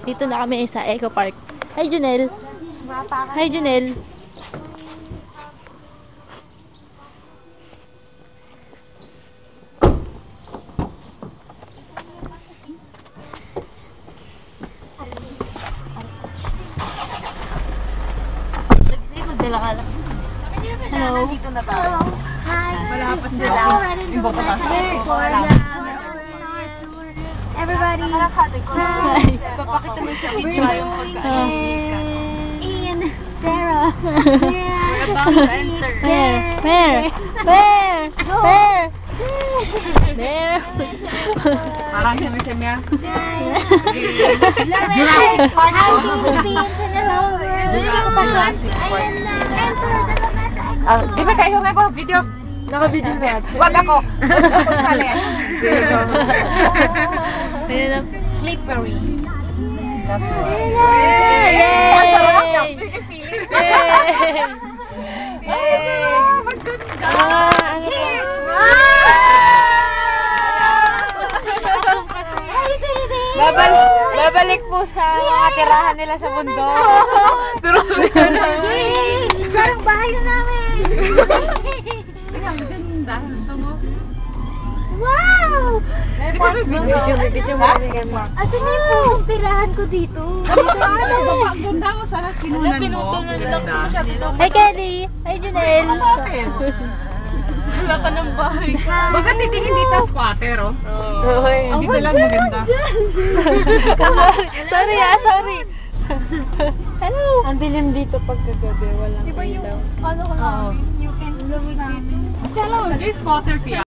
Dito na kami sa Eco Park. Hi, Junel. Hi, Junel. Hello. Dito na tayo. Hi. Malapit na Hello. lang. Yung baka na. Everybody. Hi. Papakita mo sa video yung pagkain. Ian. Sarah. We're about to enter. Where? There. Parang kami siya niya. Di ba kayo nga ba? Video? Naka-video na yan. Wag ako. Ayun na. Slippery. Babalik po sa tirahan nila sa bundok. Parang bahay na namin. Ang ganda. Wow! Video mo. Asan na yung tirahan ko dito? Ang ganda mo sana kinunan mo. Hi, Kelly. Hi, Junel. Wala ka ng bahay. Baga titingin dito squatter, oh. Dito lang maganda. Sorry. Hello. Ang dilim dito pagkagabi, walang ilaw. Ano ko namin? You can look namin. Hello, this squatter